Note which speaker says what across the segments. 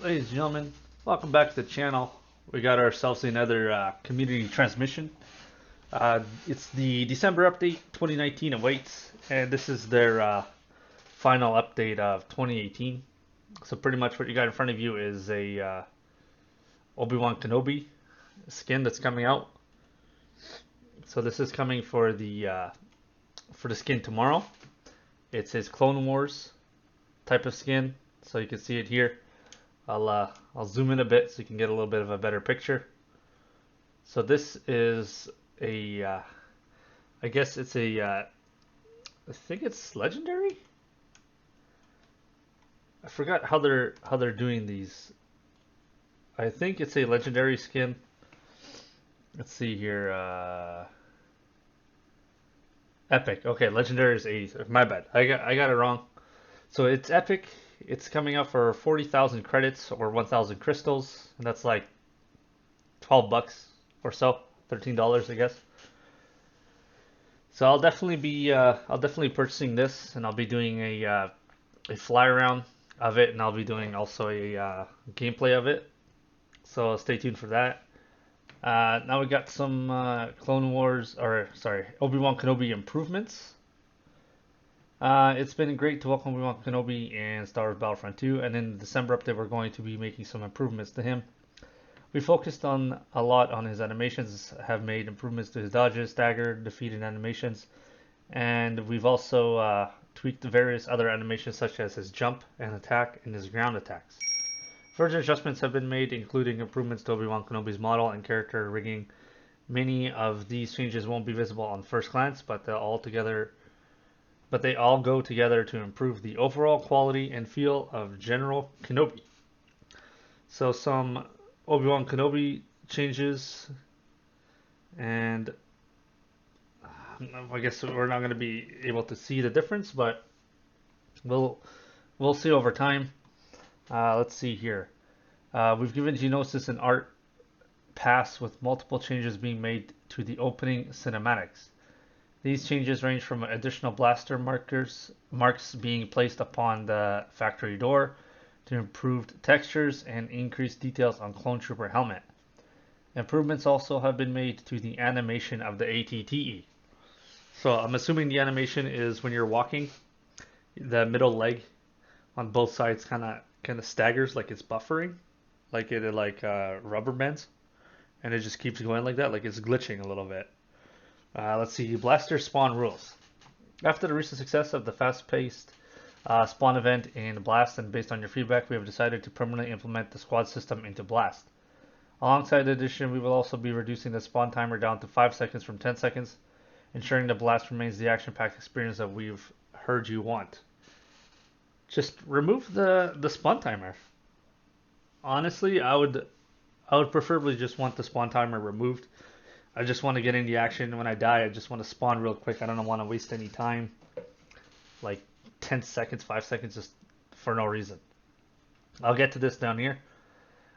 Speaker 1: Ladies and gentlemen, welcome back to the channel. We got ourselves another community transmission. It's the December update 2019 awaits, and this is their final update of 2018. So pretty much what you got in front of you is a Obi-Wan Kenobi skin that's coming out. So this is coming for the skin tomorrow. It's his Clone Wars type of skin, so you can see it here. I'll zoom in a bit so you can get a little bit of a better picture. So this is a I guess it's a I think it's legendary. I forgot how they're doing these. I think it's a legendary skin. Let's see here. Epic. Okay, legendary is 80. My bad. I got it wrong. So it's epic. It's coming out for 40,000 credits or 1,000 crystals, and that's like 12 bucks or so, $13, I guess. So I'll definitely purchasing this, and I'll be doing a fly around of it, and I'll be doing also a gameplay of it. So stay tuned for that. Now we got some Clone Wars, or sorry, Obi-Wan Kenobi improvements. It's been great to welcome Obi-Wan Kenobi and Star Wars Battlefront 2, and in the December update we're going to be making some improvements to him. We focused on a lot on his animations, have made improvements to his dodges, stagger, defeat, and animations, and we've also tweaked the various other animations such as his jump and attack and his ground attacks. Further adjustments have been made, including improvements to Obi-Wan Kenobi's model and character rigging. Many of these changes won't be visible on first glance, but they all go together to improve the overall quality and feel of General Kenobi. So some Obi-Wan Kenobi changes, and I guess we're not going to be able to see the difference, but we'll see over time. Let's see here. We've given Geonosis an art pass with multiple changes being made to the opening cinematics. These changes range from additional blaster marks being placed upon the factory door to improved textures and increased details on Clone Trooper helmet. Improvements also have been made to the animation of the ATTE. So I'm assuming the animation is when you're walking, the middle leg on both sides kind of staggers like it's buffering, like it rubber bands, and it just keeps going like that, like it's glitching a little bit. Let's see, blaster spawn rules. After the recent success of the fast-paced spawn event in Blast, and based on your feedback, we have decided to permanently implement the squad system into Blast. Alongside the addition, we will also be reducing the spawn timer down to 5 seconds from 10 seconds, ensuring the Blast remains the action-packed experience that we've heard you want. Just remove the spawn timer. Honestly, I would preferably just want the spawn timer removed. I just want to get into action. When I die, I just want to spawn real quick. I don't want to waste any time. Like 10 seconds, 5 seconds, just for no reason. I'll get to this down here.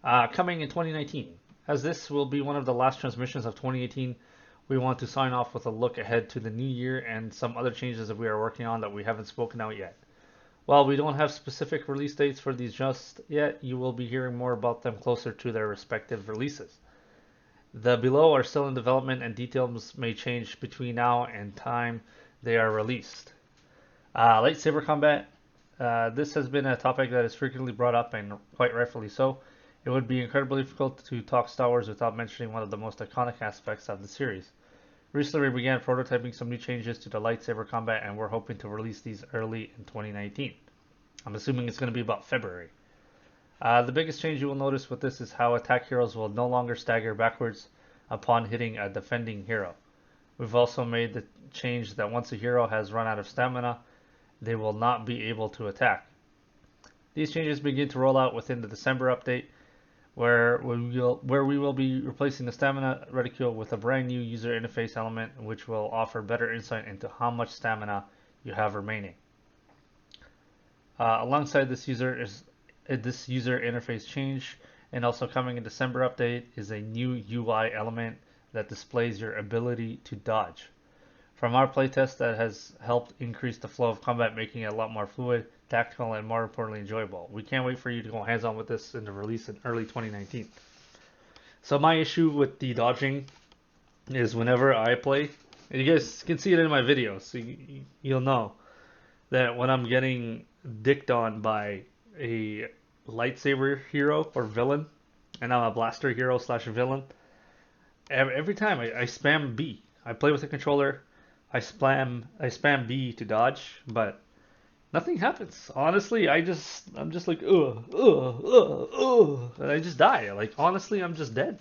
Speaker 1: Coming in 2019. As this will be one of the last transmissions of 2018, we want to sign off with a look ahead to the new year and some other changes that we are working on that we haven't spoken out yet. While we don't have specific release dates for these just yet, you will be hearing more about them closer to their respective releases. The below are still in development and details may change between now and time they are released. Lightsaber combat. This has been a topic that is frequently brought up, and quite rightfully so. It would be incredibly difficult to talk Star Wars without mentioning one of the most iconic aspects of the series. Recently we began prototyping some new changes to the lightsaber combat, and we're hoping to release these early in 2019. I'm assuming it's going to be about February. The biggest change you will notice with this is how attack heroes will no longer stagger backwards upon hitting a defending hero. We've also made the change that once a hero has run out of stamina, they will not be able to attack. These changes begin to roll out within the December update, where we will be replacing the stamina reticule with a brand new user interface element, which will offer better insight into how much stamina you have remaining. Alongside this user interface change, and also coming in December update, is a new UI element that displays your ability to dodge. From our playtest, that has helped increase the flow of combat, making it a lot more fluid, tactical, and more importantly, enjoyable. We can't wait for you to go hands-on with this in the release in early 2019. So my issue with the dodging is whenever I play, and you guys can see it in my videos, so you'll know that when I'm getting dicked on by a lightsaber hero or villain, and I'm a blaster hero slash villain, every time I spam B. I play with the controller, I spam B to dodge, but nothing happens. Honestly, I'm just like and I just die. Like honestly, I'm just dead.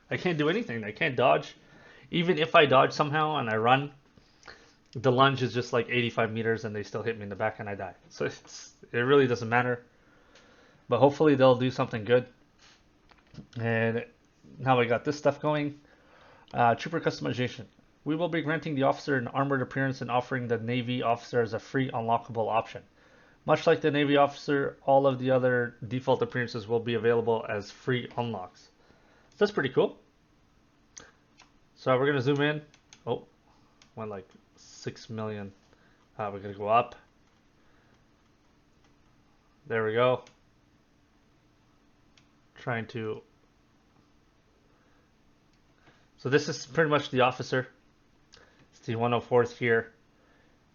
Speaker 1: I can't do anything. I can't dodge. Even if I dodge somehow and I run, the lunge is just like 85 meters and they still hit me in the back and I die. So it really doesn't matter. But hopefully they'll do something good. And now we got this stuff going. Trooper customization. We will be granting the officer an armored appearance and offering the Navy officer as a free unlockable option. Much like the Navy officer, all of the other default appearances will be available as free unlocks. So that's pretty cool. So we're going to zoom in. Oh, went like 6 million. We're going to go up. There we go. Trying to... So this is pretty much the officer. It's the 104th here.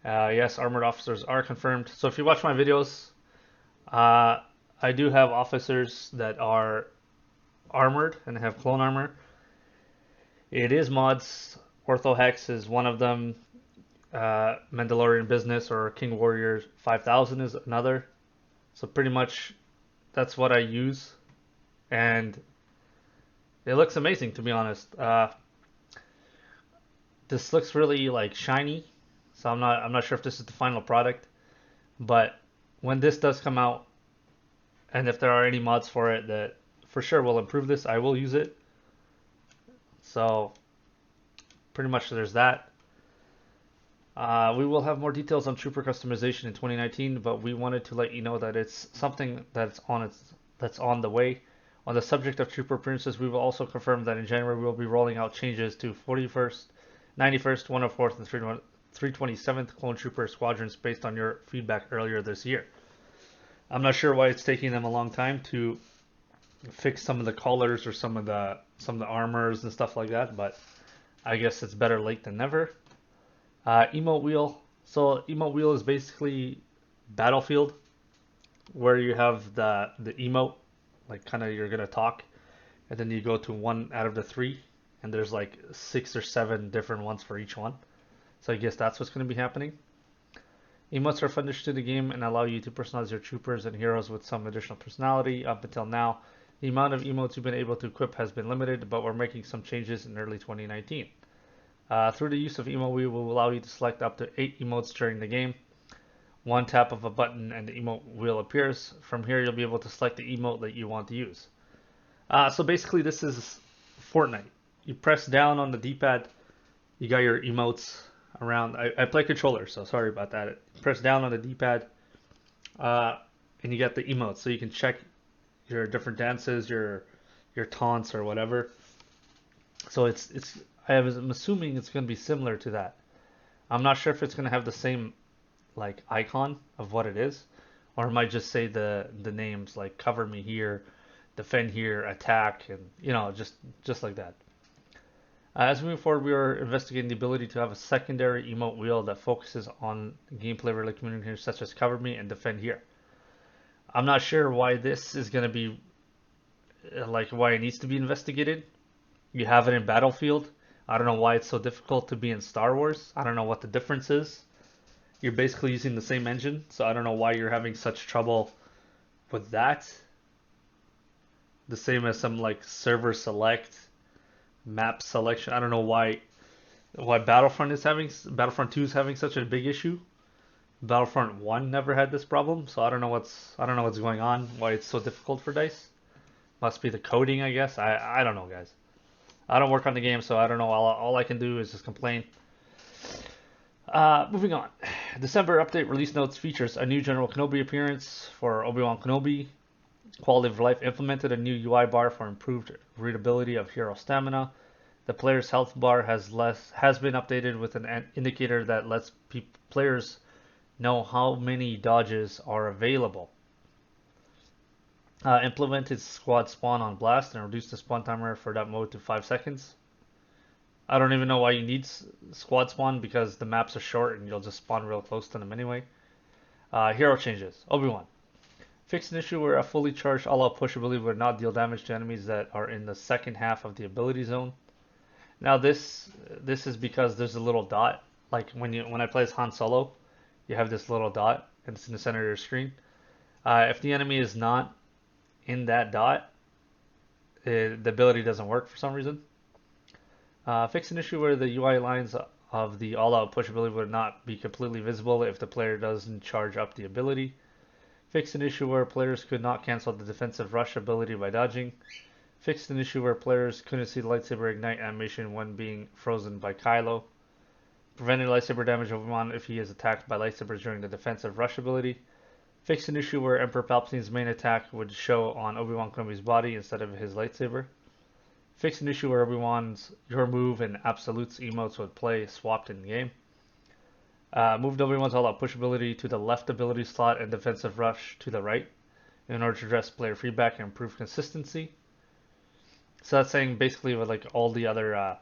Speaker 1: Yes, armored officers are confirmed. So if you watch my videos, I do have officers that are armored and have clone armor. It is mods. Ortho Hex is one of them. Mandalorian Business or King Warrior 5000 is another. So pretty much that's what I use. And it looks amazing, to be honest. This looks really like shiny. So I'm not sure if this is the final product. But when this does come out, and if there are any mods for it that for sure will improve this, I will use it. So pretty much there's that. We will have more details on trooper customization in 2019, but we wanted to let you know that it's something that's on the way. On the subject of trooper appearances, we will also confirm that in January we will be rolling out changes to 41st, 91st, 104th, and 327th Clone Trooper squadrons based on your feedback earlier this year. I'm not sure why it's taking them a long time to fix some of the colors or some of the armors and stuff like that, but I guess it's better late than never. Emote wheel. So emote wheel is basically Battlefield, where you have the emote, like kind of you're gonna talk, and then you go to one out of the three, and there's like 6 or 7 different ones for each one. So I guess that's what's going to be happening. Emotes are finished to the game and allow you to personalize your troopers and heroes with some additional personality. Up until now, the amount of emotes you've been able to equip has been limited, but we're making some changes in early 2019. Through the use of emote, we will allow you to select up to 8 emotes during the game. One tap of a button and the emote wheel appears. From here, you'll be able to select the emote that you want to use. So basically, this is Fortnite. You press down on the D-pad, you got your emotes around. I play controller, so sorry about that. Press down on the D-pad, and you get the emotes, so you can check your different dances, your taunts or whatever. So I'm assuming it's going to be similar to that. I'm not sure if it's going to have the same like icon of what it is, or it might just say the names like cover me here, defend here, attack, and just like that. As we move forward, we are investigating the ability to have a secondary emote wheel that focuses on gameplay related communities such as cover me and defend here. I'm not sure why this is going to be like why it needs to be investigated. You have it in Battlefield. I don't know why it's so difficult to be in Star Wars. I don't know what the difference is. You're basically using the same engine, so I don't know why you're having such trouble with that. The same as some like server select, map selection. I don't know why Battlefront 2 is having such a big issue. Battlefront 1 never had this problem, so I don't know what's going on, why it's so difficult for DICE. Must be the coding, I guess. I don't know, guys. I don't work on the game, so I don't know. All I can do is just complain. Moving on. December update release notes features a new General Kenobi appearance for Obi-Wan Kenobi. Quality of life implemented a new UI bar for improved readability of hero stamina. The player's health bar has been updated with an indicator that lets players know how many dodges are available. Implemented squad spawn on blast and reduced the spawn timer for that mode to 5 seconds. I don't even know why you need squad spawn because the maps are short and you'll just spawn real close to them anyway. Hero changes. Obi-Wan. Fixed an issue where a fully charged all-out push ability would not deal damage to enemies that are in the second half of the ability zone. Now this is because there's a little dot. Like when I play as Han Solo, you have this little dot and it's in the center of your screen. If the enemy is not in that dot, the ability doesn't work for some reason. Fix an issue where the UI lines of the all-out push ability would not be completely visible if the player doesn't charge up the ability. Fix an issue where players could not cancel the defensive rush ability by dodging. Fixed an issue where players couldn't see the lightsaber ignite animation when being frozen by Kylo. Prevented lightsaber damage of Obi-Wan if he is attacked by lightsabers during the defensive rush ability. Fixed an issue where Emperor Palpatine's main attack would show on Obi-Wan Kenobi's body instead of his lightsaber. Fixed an issue where Obi-Wan's Your Move and Absolutes emotes would play swapped in the game. Moved Obi-Wan's all-out push ability to the left ability slot and defensive rush to the right in order to address player feedback and improve consistency. So that's saying basically with like all the other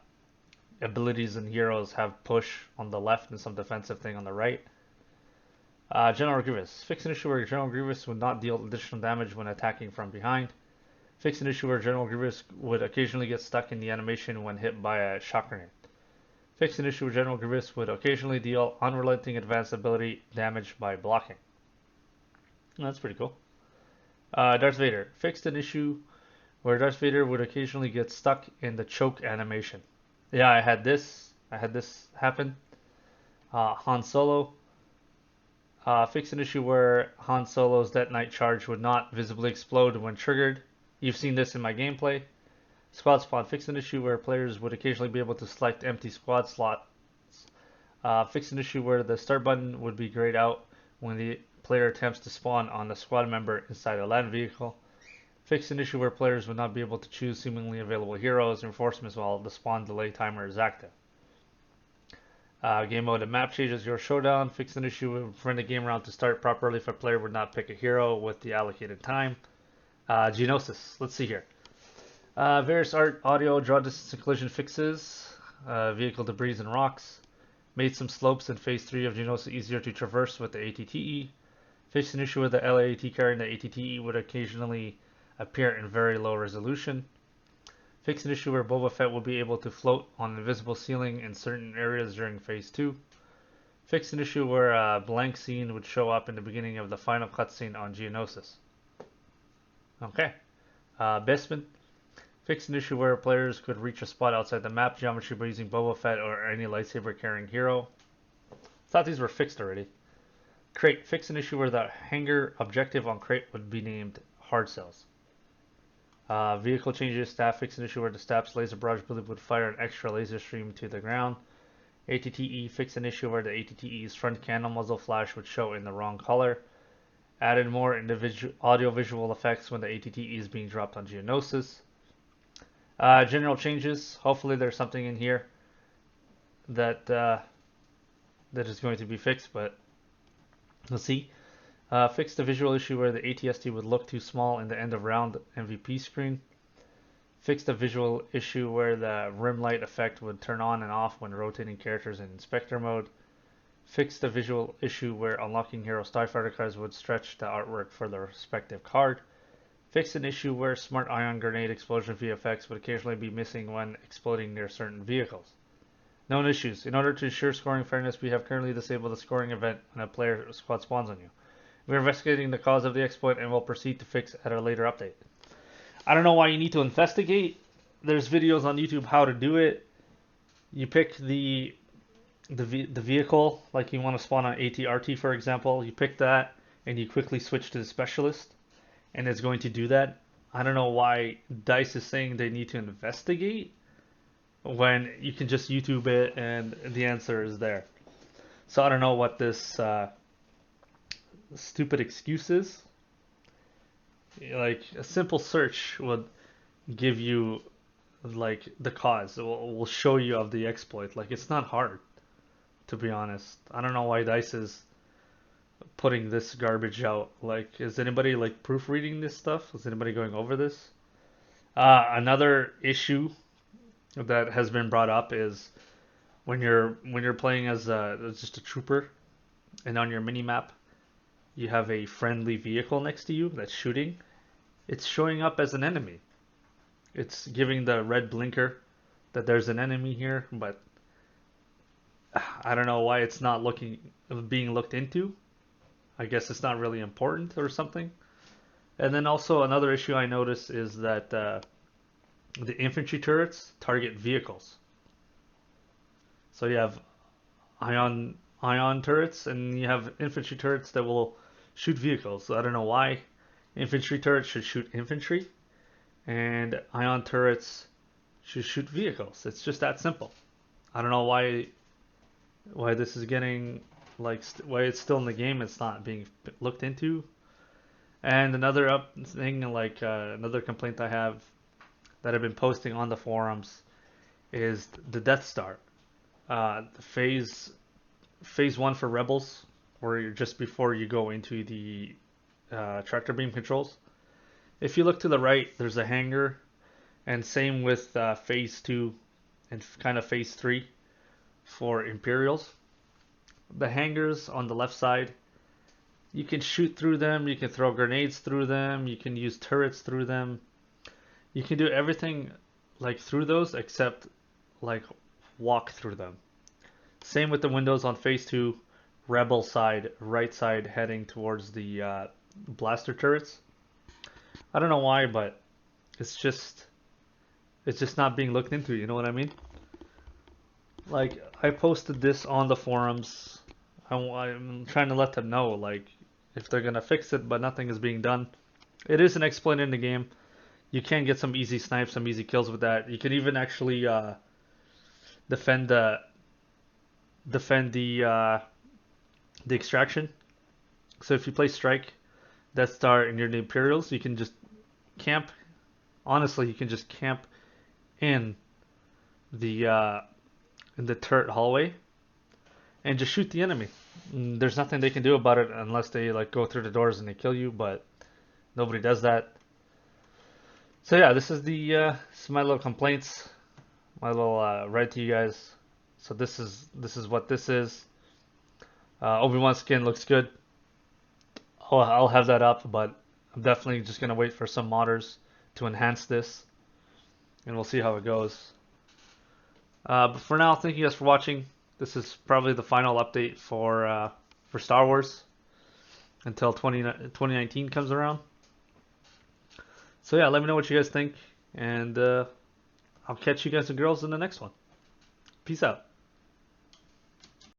Speaker 1: abilities and heroes have push on the left and some defensive thing on the right. General Grievous. Fix an issue where General Grievous would not deal additional damage when attacking from behind. Fix an issue where General Grievous would occasionally get stuck in the animation when hit by a shock grenade. Fix an issue where General Grievous would occasionally deal unrelenting advanced ability damage by blocking. That's pretty cool. Darth Vader. Fixed an issue where Darth Vader would occasionally get stuck in the choke animation. Yeah, I had this happen. Han Solo. Fix an issue where Han Solo's Detonite charge would not visibly explode when triggered. You've seen this in my gameplay. Squad spawn. Fix an issue where players would occasionally be able to select empty squad slots. Fix an issue where the start button would be grayed out when the player attempts to spawn on the squad member inside a land vehicle. Fix an issue where players would not be able to choose seemingly available heroes and reinforcements while the spawn delay timer is active. Game mode and map changes your showdown. Fix an issue where prevent the game round to start properly if a player would not pick a hero with the allocated time. Geonosis. Let's see here. Various audio, draw distance and collision fixes. Vehicle debris and rocks. Made some slopes in Phase 3 of Geonosis easier to traverse with the ATTE. Fixed an issue where the LAAT carrying the ATTE would occasionally appear in very low resolution. Fixed an issue where Boba Fett will be able to float on an invisible ceiling in certain areas during Phase 2. Fixed an issue where a blank scene would show up in the beginning of the final cutscene on Geonosis. Okay. Bestman. Fixed an issue where players could reach a spot outside the map geometry by using Boba Fett or any lightsaber carrying hero. Thought these were fixed already. Crate. Fixed an issue where the hangar objective on Crate would be named Hard Cells. Vehicle changes. Staff. Fixed an issue where the staff's laser barrage ability would fire an extra laser stream to the ground. ATTE. Fixed an issue where the ATTE's front cannon muzzle flash would show in the wrong color. Added more audio-visual effects when the ATTE is being dropped on Geonosis. General changes. Hopefully there's something in here that is going to be fixed, but we'll see. Fix the visual issue where the ATST would look too small in the end of round MVP screen. Fix the visual issue where the rim light effect would turn on and off when rotating characters in inspector mode. Fix the visual issue where unlocking hero starfighter cards would stretch the artwork for the respective card. Fix an issue where smart ion grenade explosion VFX would occasionally be missing when exploding near certain vehicles. Known issues. In order to ensure scoring fairness, we have currently disabled the scoring event when a player squad spawns on you. We are investigating the cause of the exploit and will proceed to fix at a later update. I don't know why you need to investigate. There's videos on YouTube how to do it. You pick the vehicle, like you want to spawn on ATRT for example. You pick that and you quickly switch to the specialist. And it's going to do that. I don't know why DICE is saying they need to investigate when you can just YouTube it and the answer is there. So I don't know what this stupid excuse is. Like a simple search would give you like the cause. Will show you of the exploit. Like it's not hard, to be honest. I don't know why Dice is putting this garbage out. Like, is anybody like proofreading this stuff? Is anybody going over this? Another issue that has been brought up is when you're playing as just a trooper, and on your mini map you have a friendly vehicle next to you that's shooting. It's showing up as an enemy. It's giving the red blinker that there's an enemy here, but I don't know why it's not being looked into. I guess it's not really important or something. And then also another issue I noticed is that the infantry turrets target vehicles. So you have ion turrets and you have infantry turrets that will shoot vehicles. So I don't know why infantry turrets should shoot infantry and ion turrets should shoot vehicles. It's just that simple. I don't know why this is getting like why it's still in the game. It's not being looked into. And another thing, like another complaint I have that I've been posting on the forums is the Death Star. Phase one for Rebels, where you're just before you go into the tractor beam controls. If you look to the right, there's a hangar, and same with phase two and kind of phase three for Imperials. The hangars on the left side, you can shoot through them, you can throw grenades through them, you can use turrets through them. You can do everything like through those except like walk through them. Same with the windows on phase two, Rebel side, right side heading towards the blaster turrets. I don't know why, but it's just not being looked into. You know what I mean? Like I posted this on the forums. I'm trying to let them know like if they're gonna fix it, but nothing is being done. It is an exploit in the game. You can get some easy snipes, some easy kills with that. You can even actually defend the extraction. So if you play Strike, Death Star, and you're the Imperials, you can just camp. Honestly, you can just camp in the turret hallway and just shoot the enemy. There's nothing they can do about it unless they like go through the doors and they kill you, but nobody does that. So yeah, this is my little complaints, my little write to you guys. So this is what this is. Obi-Wan skin looks good. I'll have that up, but I'm definitely just gonna wait for some modders to enhance this, and we'll see how it goes. But for now, thank you guys for watching. This is probably the final update for Star Wars until 2019 comes around. So yeah, let me know what you guys think, and I'll catch you guys and girls in the next one. Peace out.